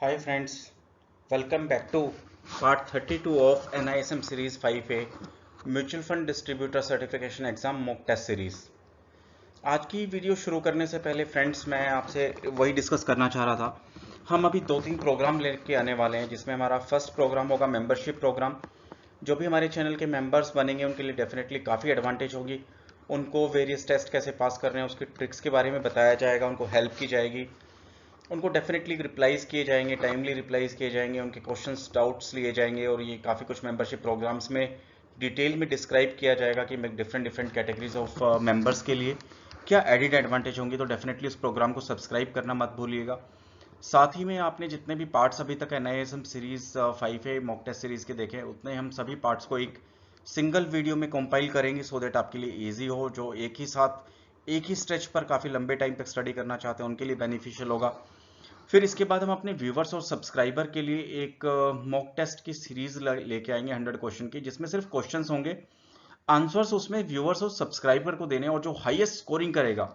Hi friends, welcome back to part 32 of NISM Series 5A Mutual Fund Distributor Certification Exam Mock Test Series। आज की video शुरू करने से पहले friends मैं आपसे वही डिस्कस करना चाह रहा था। हम अभी 2-3 प्रोग्राम लेके आने वाले हैं, जिसमें हमारा फर्स्ट प्रोग्राम होगा मेंबरशिप प्रोग्राम। जो भी हमारे चैनल के मेंबर्स बनेंगे उनके लिए डेफिनेटली काफ़ी एडवांटेज होगी। उनको वेरियस टेस्ट कैसे पास करने हैं उसकी ट्रिक्स के बारे में बताया जाएगा, उनको हेल्प की जाएगी, उनको डेफिनेटली रिप्लाईज किए जाएंगे, टाइमली रिप्लाईज किए जाएंगे, उनके क्वेश्चंस डाउट्स लिए जाएंगे। और ये काफ़ी कुछ मेंबरशिप प्रोग्राम्स में डिटेल में डिस्क्राइब किया जाएगा कि different different categories of members के लिए क्या एडिड एडवांटेज होंगी। तो डेफिनेटली उस प्रोग्राम को सब्सक्राइब करना मत भूलिएगा। साथ ही में आपने जितने भी पार्ट्स अभी तक NISM series 5A mock test series के देखे उतने हम सभी पार्ट्स को एक सिंगल वीडियो में कंपाइल करेंगे, सो दैट आपके लिए इजी हो। जो एक ही साथ एक ही स्ट्रेच पर काफ़ी लंबे टाइम तक स्टडी करना चाहते हैं उनके लिए बेनिफिशियल होगा। फिर इसके बाद हम अपने व्यूवर्स और सब्सक्राइबर के लिए एक मॉक टेस्ट की सीरीज लेके आएंगे 100 क्वेश्चन की, जिसमें सिर्फ क्वेश्चंस होंगे, आंसर्स उसमें व्यूवर्स और सब्सक्राइबर को देने, और जो हाईएस्ट स्कोरिंग करेगा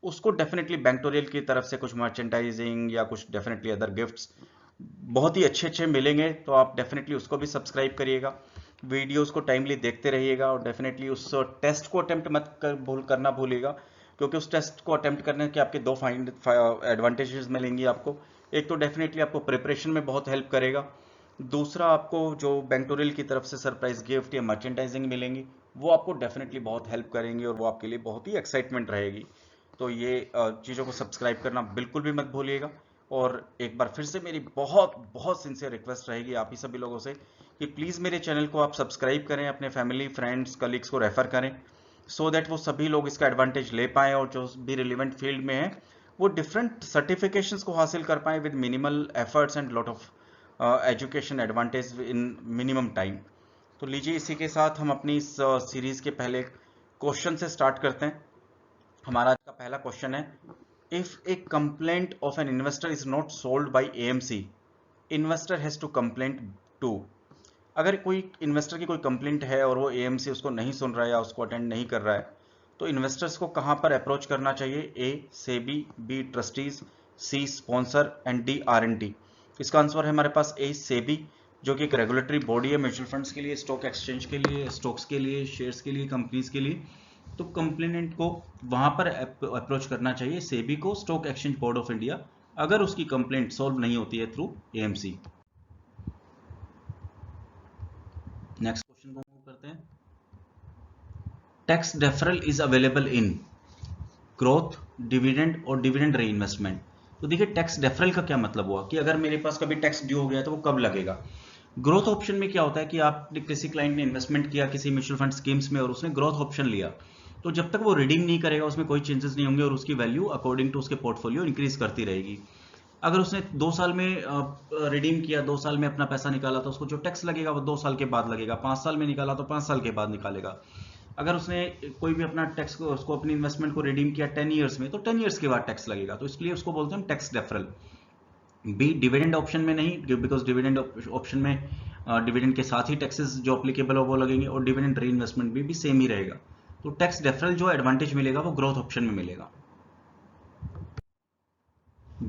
उसको डेफिनेटली बैंक्टोरियल की तरफ से कुछ मर्चेंडाइजिंग या कुछ डेफिनेटली अदर गिफ्ट्स बहुत ही अच्छे अच्छे मिलेंगे। तो आप डेफिनेटली उसको भी सब्सक्राइब करिएगा, वीडियोस को टाइमली देखते रहिएगा, और डेफिनेटली उस टेस्ट को अटेम्प्ट मत करना भूलिएगा, क्योंकि उस टेस्ट को अटेम्प्ट करने के आपके दो फाइंड एडवांटेजेस मिलेंगी आपको। एक तो डेफिनेटली आपको प्रिपरेशन में बहुत हेल्प करेगा, दूसरा आपको जो बैंक्टोरियल की तरफ से सरप्राइज गिफ्ट या मर्चेंडाइजिंग मिलेंगी वो आपको डेफिनेटली बहुत हेल्प करेंगी, और वो आपके लिए बहुत ही एक्साइटमेंट रहेगी। तो ये चीज़ों को सब्सक्राइब करना बिल्कुल भी मत भूलिएगा। और एक बार फिर से मेरी बहुत बहुत सिंसियर रिक्वेस्ट रहेगी आप ही सभी लोगों से कि प्लीज़ मेरे चैनल को आप सब्सक्राइब करें, अपने फैमिली फ्रेंड्स कलीग्स को रेफर करें, सो दैट वो सभी लोग इसका एडवांटेज ले पाएँ, और जो भी रिलेवेंट फील्ड में है वो डिफरेंट सर्टिफिकेशंस को हासिल कर पाएँ with minimal efforts and lot of education advantage in minimum time. तो लीजिए, इसी के साथ हम अपनी इस सीरीज के पहले क्वेश्चन से स्टार्ट करते हैं। हमारा आज का पहला क्वेश्चन है, if a complaint of an investor is not solved by AMC, investor has to complaint to. अगर कोई इन्वेस्टर की कोई कंप्लेंट है और वो AMC उसको नहीं सुन रहा है या उसको अटेंड नहीं कर रहा है, तो इन्वेस्टर्स को कहां पर अप्रोच करना चाहिए? A SEBI, B trustees, C sponsor and D R&D। इसका आंसर है हमारे पास A सेबी, जो कि एक रेगुलेटरी बॉडी है म्यूचुअल फंड्स के लिए, स्टॉक एक्सचेंज के लिए, स्टॉक्स के लिए, शेयर्स के लिए, कंपनीज के लिए। तो कंप्लेनेंट को वहां पर अप्रोच करना चाहिए, सेबी को, stock exchange board of India, अगर उसकी कंप्लेंट सॉल्व नहीं होती है थ्रू AMC। नेक्स्ट क्वेश्चन को मूव करते हैं। Tax deferral is available in growth, dividend और डिविडेंड री इन्वेस्टमेंट। तो देखिए, टैक्स डेफरल का क्या मतलब हुआ कि अगर मेरे पास कभी टैक्स ड्यू हो गया तो वो कब लगेगा। ग्रोथ ऑप्शन में क्या होता है कि आपने किसी क्लाइंट ने इन्वेस्टमेंट किया किसी म्यूचुअल फंड स्कीम्स में और उसने ग्रोथ ऑप्शन लिया, तो जब तक वो रिडीम नहीं करेगा उसमें कोई चेंजेस नहीं होंगे और उसकी वैल्यू अकॉर्डिंग टू उसके पोर्टफोलियो इंक्रीज करती रहेगी। अगर उसने 2 साल में रिडीम किया, 2 साल में अपना पैसा निकाला, तो उसको जो टैक्स लगेगा वो 2 साल के बाद लगेगा। 5 साल में निकाला तो 5 साल के बाद निकालेगा। अगर उसने कोई भी अपना टैक्स को उसको अपनी इन्वेस्टमेंट को रिडीम किया 10 ईयर्स में, तो 10 ईयर्स के बाद टैक्स लगेगा। तो इसलिए उसको बोलते हैं tax deferral. B dividend option में नहीं, बिकॉज डिविडेंड ऑप्शन में डिविडेंड के साथ ही टैक्सेस जो अप्लीकेबल हो वो लगेंगे, और डिविडेंड री इन्वेस्टमेंट भी सेम ही रहेगा। तो टैक्स डेफरल जो एडवांटेज मिलेगा वो ग्रोथ ऑप्शन में मिलेगा।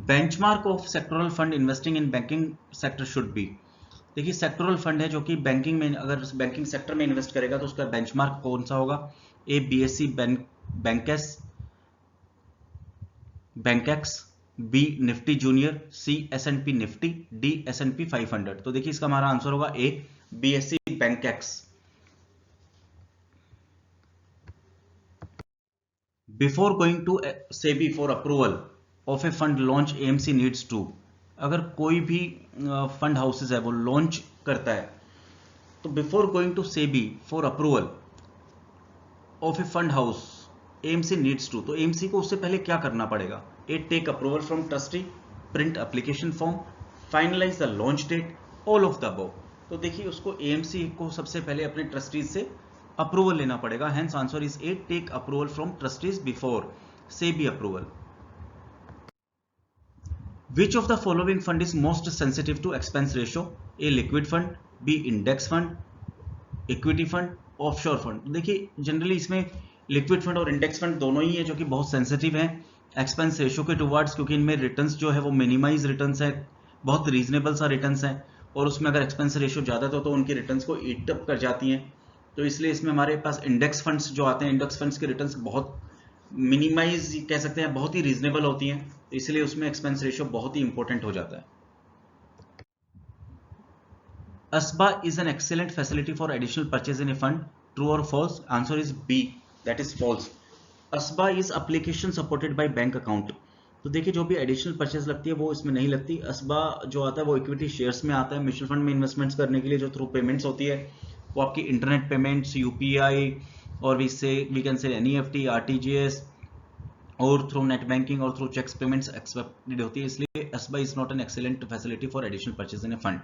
Benchmark of sectoral fund investing in banking sector should be. देखिए, सेक्टोरल फंड है जो कि बैंकिंग में, अगर बैंकिंग सेक्टर में इन्वेस्ट करेगा तो उसका बेंचमार्क कौन सा होगा? A BSE Bankex Bankex, B Nifty junior, C S&P Nifty, D S&P 500। तो देखिए, इसका हमारा आंसर होगा A BSE Bankex. Before going to SEBI for approval of a fund launch AMC needs to. अगर कोई भी फंड हाउसेज है वो लॉन्च करता है, तो before going to SEBI for approval of a fund house AMC needs to, तो AMC को उससे पहले क्या करना पड़ेगा? A take approval from trustee, print application form, finalise the launch date, all of the above. तो देखिए, उसको AMC को सबसे पहले अपने ट्रस्टीज से अप्रूवल लेना पड़ेगा। Hence answer is A take approval from trustees before SEBI approval. Which of the following fund is most sensitive to expense ratio? A liquid fund, B index fund, equity fund, offshore fund. देखिए, generally इसमें liquid fund और index fund दोनों ही है जो कि बहुत sensitive हैं expense ratio के टुवर्ड्स, क्योंकि इनमें रिटर्न्स जो है वो मिनिमाइज रिटर्न्स है बहुत रीजनेबल सा रिटर्न्स है, और उसमें अगर एक्सपेंस रेशियो ज़्यादा तो उनकी रिटर्न्स को ईट अप कर जाती हैं। तो इसलिए इसमें हमारे पास इंडेक्स फंड्स जो आते हैं, इंडेक्स फंड्स के रिटर्न्स बहुत मिनिमाइज कह सकते हैं, बहुत ही रीजनेबल होती हैं, तो इसलिए उसमें एक्सपेंस रेशियो बहुत ही इंपॉर्टेंट हो जाता है। ASBA is an excellent facility for additional purchase in a fund. True or false? Answer is B. That is false. ASBA is application supported by bank account. तो देखिए जो भी एडिशनल परचेज लगती है वो इसमें नहीं लगती। ASBA जो आता है वो इक्विटी शेयर्स में आता है। म्यूचुअल फंड में इन्वेस्टमेंट्स करने के लिए जो थ्रू पेमेंट्स होती है वो आपकी इंटरनेट पेमेंट्स, UPI, और we can say NEFT, RTGS, और थ्रू नेट बैंकिंग और थ्रू चेक्स पेमेंट्स एक्सेप्टेड होती है। इसलिए ASBA is not an excellent facility for additional purchase in a fund.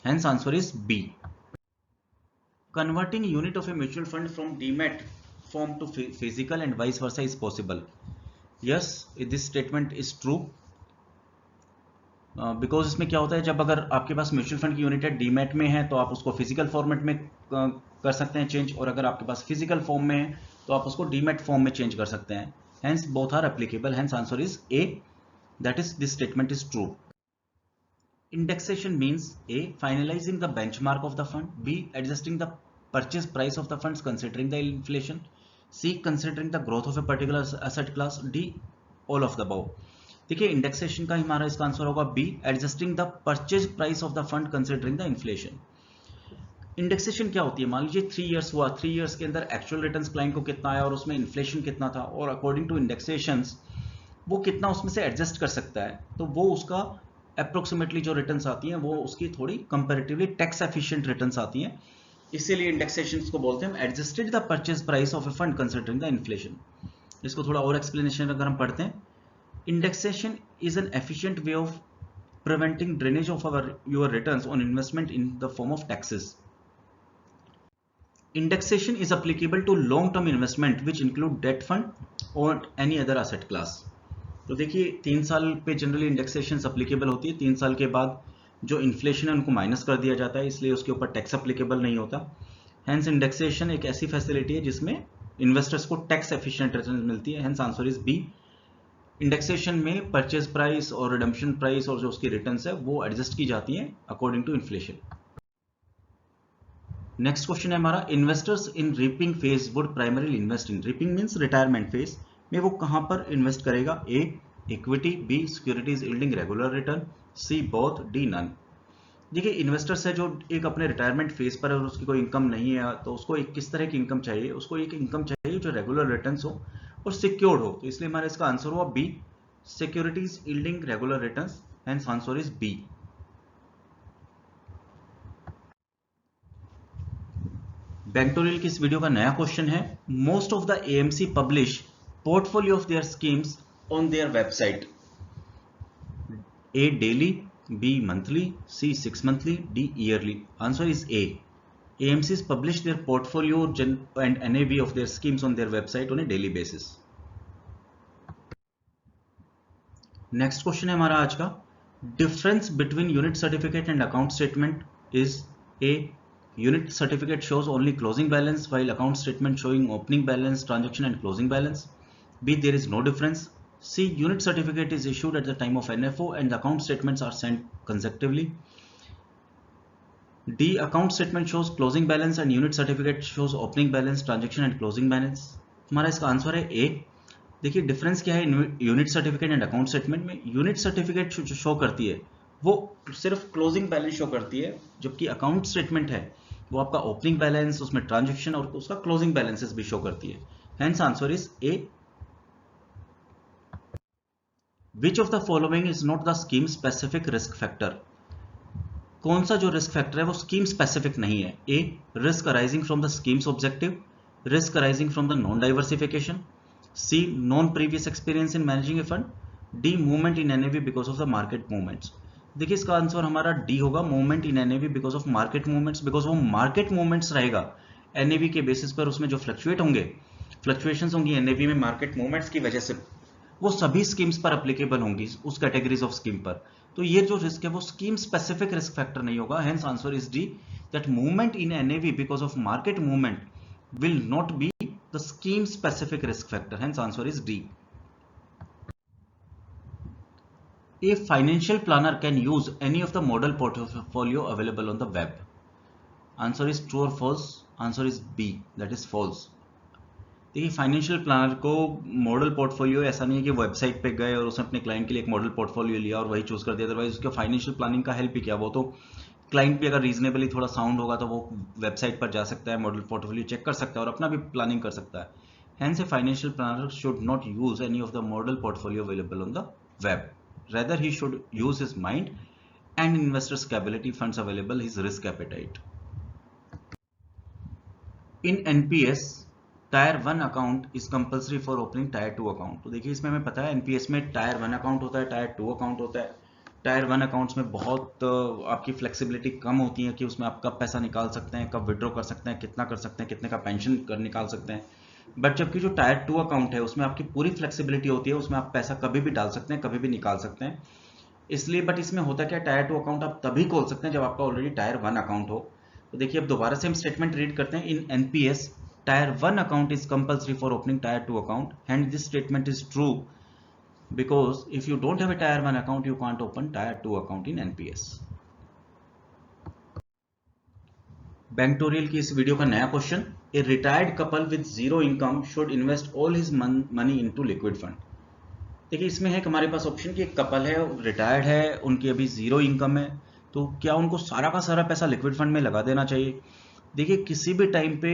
Hence answer is B. Converting unit of a mutual fund from Demat form to physical and vice versa is possible. Yes, this statement is true. Because इसमें क्या होता है, जब अगर आपके पास mutual fund की unit है demat में है तो आप उसको फिजिकल फॉर्मेट में कर सकते हैं चेंज, और अगर आपके पास फिजिकल फॉर्म में है तो आप उसको डीमैट फॉर्म में चेंज कर सकते हैं। Hence both are applicable. Hence answer is A, that is this statement is true. Indexation means A. Finalizing the benchmark of the fund. B. Adjusting the purchase price of the funds considering the inflation. C. Considering the growth of a particular asset class. D. All of the above. देखिए indexation का हमारा इसका answer होगा B, adjusting the purchase price of the fund considering the inflation. Indexation क्या होती है, मान लीजिए 3 इयर्स हुआ, 3 इयर्स के अंदर एक्चुअल रिटर्न्स क्लाइंट को कितना आया और उसमें इन्फ्लेशन कितना था, और अकॉर्डिंग टू इंडेक्सेशंस वो कितना उसमें से एडजस्ट कर सकता है, तो वो उसका अप्रोक्सीमेटली जो रिटर्न्स आती हैं वो उसकी थोड़ी कंपैरेटिवली टैक्स एफिशिएंट रिटर्न्स आती हैं। इसीलिए इंडेक्सेशन को बोलते हैं हम adjusted the purchase price of a fund considering the inflation. इसको थोड़ा और एक्सप्लेनेशन अगर हम पढ़ते हैं, indexation is an efficient way of preventing drainage of your returns on investment in the form of taxes. Indexation is applicable to long term investment which include debt fund और any other asset class. तो देखिए 3 साल पे generally indexation applicable होती है, 3 साल के बाद जो इन्फ्लेशन है उनको माइनस कर दिया जाता है, इसलिए उसके ऊपर टैक्स अप्लीकेबल नहीं होता। हेंस इंडेक्सेशन एक ऐसी फैसिलिटी है जिसमें इन्वेस्टर्स को टैक्स एफिशिएंट रिटर्न मिलती है। Hence answer is B. Indexation में परचेज प्राइस और रिडम्पशन प्राइस और जो उसकी रिटर्न्स है वो एडजस्ट की जाती हैं according to inflation. Next question है हमारा, investors in reaping phase would primarily invest in, reaping means retirement phase में वो कहां पर इन्वेस्ट करेगा? A equity, B securities yielding regular return, C both, D none. देखिए इन्वेस्टर्स है जो एक अपने रिटायरमेंट फेज पर है और उसकी कोई इनकम नहीं है, तो उसको एक किस तरह की इनकम चाहिए? उसको एक इनकम चाहिए जो रेगुलर रिटर्न्स हो और सिक्योर्ड हो, तो इसलिए हमारा इसका आंसर हुआ B, securities yielding regular returns. Hence answer is B. बैंक्टोरियल की इस वीडियो का नया क्वेश्चन है, most of the AMC publish portfolio of their schemes on their website. A daily, B monthly, C 6 monthly, D yearly. Answer is A, AMCs publish their portfolio and NAV of their schemes on their website on a daily basis. Next question है हमारा आज का, difference between unit certificate and account statement is a, unit certificate shows only closing balance while account statement showing opening balance, transaction and closing balance. B, there is no difference. C, unit certificate is issued at the time of NFO and the account statements are sent consecutively. D, account statement shows closing balance and unit certificate shows opening balance, transaction and closing balance. हमारा इसका answer है ए। देखिए difference क्या है unit certificate and account statement में? Unit certificate जो show करती है वो सिर्फ क्लोजिंग बैलेंस शो करती है, जबकि अकाउंट स्टेटमेंट है वो आपका ओपनिंग बैलेंस, उसमें ट्रांजैक्शन और उसका क्लोजिंग बैलेंसेस भी शो करती है। Hence answer is A. Which of the following is not the scheme specific risk factor? कौन सा जो रिस्क फैक्टर है वो स्कीम स्पेसिफिक नहीं है? A, risk arising from the scheme's objective, risk arising from the non diversification, C non previous experience in managing a fund, D movement in NAV because of the market movements. देखिए इसका answer हमारा D होगा, movement in NAV because of market movements, because वो market movements रहेगा NAV के basis पर, उसमें जो फ्लक्चुएट होंगे, फ्लक्चुएशंस होंगी एनएवी में मार्केट मूवमेंट्स की वजह से, वो सभी स्कीम्स पर एप्लीकेबल होंगी, उस कैटेगरीज ऑफ स्कीम पर। तो ये जो रिस्क है वो स्कीम स्पेसिफिक रिस्क फैक्टर नहीं होगा। Hence answer is D, that movement in NAV because of market movement will not be the scheme specific risk factor. Hence answer is D. A financial planner can use any of the model portfolio available on the web. Answer is true or false? Answer is B, that is false. देखिए financial planner को model portfolio ऐसा नहीं है कि website पे गए और उसने अपने क्लाइंट के लिए एक मॉडल पोर्टफोलियो लिया और वही चूज कर दिया, अदरवाइज उसका फाइनेंशियल प्लानिंग का हेल्प ही क्या, वो तो क्लाइंट भी अगर रीजनेबली थोड़ा साउंड होगा तो वो वेबसाइट पर जा सकता है, मॉडल पोर्टफोलियो चेक कर सकता है और अपना भी प्लानिंग कर सकता है. Hence, a financial planner should not use any of the model portfolio available on the web. Rather, he should use his mind and investor's capability funds available, his risk appetite. In NPS, tyre 1 account is compulsory for opening tyre 2 account. तो देखिए इसमें हमें पता है NPS में tyre 1 account होता है, tyre 2 account होता है. टायर 1 अकाउंट्स में बहुत आपकी फ्लेक्सिबिलिटी कम होती है कि उसमें आप कब पैसा निकाल सकते हैं, कब विड्रॉ कर सकते हैं, कितना कर सकते हैं, कितने का पेंशन कर निकाल सकते हैं. बट जबकि जो टायर 2 अकाउंट है उसमें आपकी पूरी फ्लेक्सिबिलिटी होती है, उसमें आप पैसा कभी भी डाल सकते हैं, कभी भी निकाल सकते हैं. इसलिए बट इसमें होता क्या, टायर 2 अकाउंट आप तभी खोल सकते हैं जब आपका ऑलरेडी टायर 1 अकाउंट हो. तो देखिए अब दोबारा से हम स्टेटमेंट रीड करते हैं. इन NPS tyre 1 account is compulsory for opening tier 2 account, and this statement is true because if you don't have a tier 1 account you can't open tier 2 account in NPS. बैंक्टोरियल की इस video का नया question, A retired couple with zero income should invest all his money into liquid fund. देखिए इसमें है कि हमारे पास ऑप्शन की एक कपल है, रिटायर्ड है, उनकी अभी जीरो इनकम है, तो क्या उनको सारा का सारा पैसा लिक्विड फंड में लगा देना चाहिए. देखिए किसी भी टाइम पे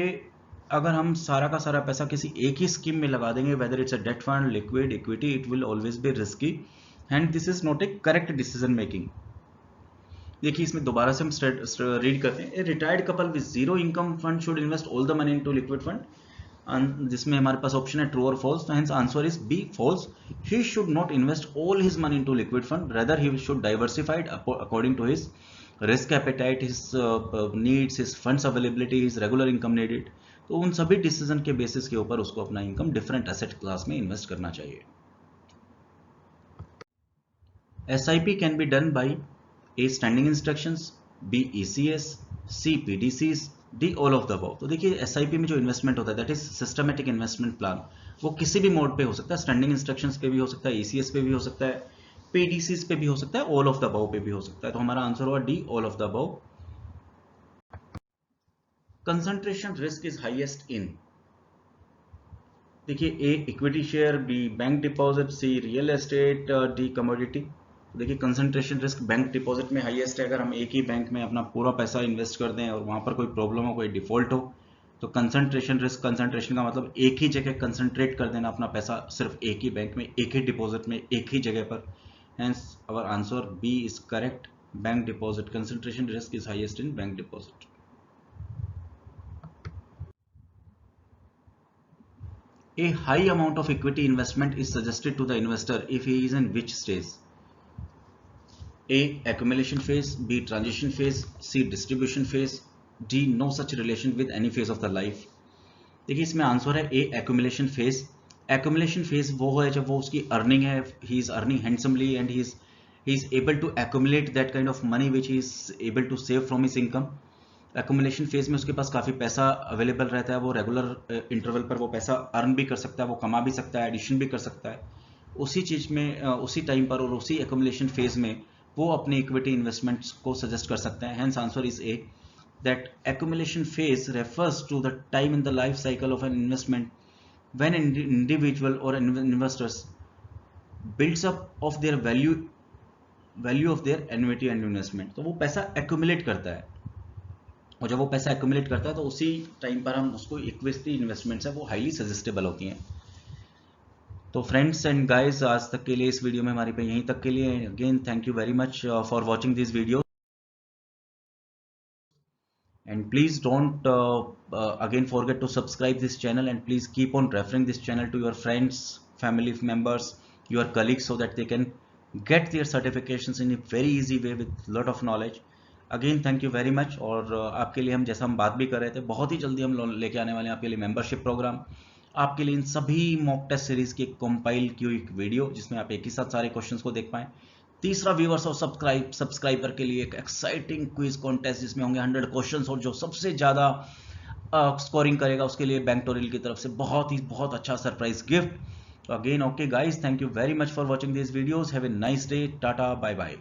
अगर हम सारा का सारा पैसा किसी एक ही स्कीम में लगा देंगे, whether it's a debt fund, liquid, equity, it will always be risky and this is not a correct decision making. देखिए इसमें दोबारा से हम रीड करते हैं. A retired couple with zero income fund should invest all the money into liquid fund, जिसमें हमारे पास ऑप्शन है ट्रू और फॉल्स. तो hence answer is B, false. He should not invest all his money into liquid fund, rather he should diversified according to his risk appetite, his needs, his funds availability, his regular income needed. तो उन सभी decision के basis के ऊपर उसको अपना income different asset class में invest करना चाहिए. SIP can be done by A standing instructions, B ECS, C PDCs, D all of the above. तो देखिए एसआईपी में जो इन्वेस्टमेंट होता है that is systematic investment plan, वो किसी भी मोड पे हो सकता है. स्टैंडिंग इंस्ट्रक्शंस पे भी हो सकता है, ईसीएस पे भी हो सकता है, पीडीसीज पे भी हो सकता है, ऑल ऑफ द अबव पे भी हो सकता है. तो हमारा आंसर होगा D, all of the above. Concentration risk is highest in, देखिए A equity share, B bank deposit, C real estate, D commodity. देखिए कंसंट्रेशन रिस्क बैंक डिपॉजिट में हाईएस्ट है. अगर हम एक ही बैंक में अपना पूरा पैसा इन्वेस्ट कर दें और वहां पर कोई प्रॉब्लम हो, कोई डिफॉल्ट हो, तो कंसंट्रेशन रिस्क, कंसंट्रेशन का मतलब एक ही जगह कंसंट्रेट कर देना अपना पैसा, सिर्फ एक ही बैंक में, एक ही डिपॉजिट में, एक ही जगह पर. Hence our answer B is correct. Bank deposit, concentration risk is highest in bank deposit. A high amount of equity investment is suggested to the investor if he is in which stage? A. Accumulation phase, B. Transition phase, C. Distribution phase, D. No such relation with any phase of the life. देखिए इसमें answer है A. Accumulation phase. Accumulation phase वो है जब वो उसकी earning है, he is earning handsomely and he is able to accumulate that kind of money which he is able to save from his income. Accumulation phase में उसके पास काफ़ी पैसा अवेलेबल रहता है, वो रेगुलर इंटरवल पर वो पैसा अर्न भी कर सकता है, वो कमा भी सकता है, एडिशन भी कर सकता है. उसी चीज़ में उसी टाइम पर और उसी एक्यूमुलेशन फेज में वो अपने इक्विटी इन्वेस्टमेंट्स को सजेस्ट कर सकते हैं. Hence answer is A, that accumulation phase refers to the time in the life cycle of an investment when individual और investors builds up of their value of their annuity and investment. तो वो पैसा accumulate करता है और जब वो पैसा एक्यूमुलेट करता है तो उसी टाइम पर हम उसको इक्विटी इन्वेस्टमेंट्स है वो हाईली सजेस्टेबल होती हैं. तो फ्रेंड्स एंड गाइस आज तक के लिए इस वीडियो में हमारी पे यहीं तक के लिए. Again thank you very much for watching this video and please don't again forget to subscribe this channel and please keep on referring this channel to your friends, family members, your colleagues so that they can get their certifications in a very easy way with lot of knowledge. Again thank you very much. और आपके लिए हम जैसा हम बात भी कर रहे थे, बहुत ही जल्दी हम लेके आने वाले हैं आपके लिए मेंबरशिप प्रोग्राम. आपके लिए इन सभी मॉक टेस्ट सीरीज की कंपाइल की हुई वीडियो जिसमें आप एक ही साथ सारे क्वेश्चंस को देख पाएं. तीसरा व्यूअर्स और सब्सक्राइबर के लिए एक एक्साइटिंग क्विज कॉन्टेस्ट जिसमें होंगे 100 क्वेश्चंस और जो सबसे ज़्यादा स्कोरिंग करेगा उसके लिए बैंक्टोरियल की तरफ से बहुत अच्छा सरप्राइज गिफ्ट. तो again okay guys, thank you very much for watching this videos, have a nice day, tata bye bye.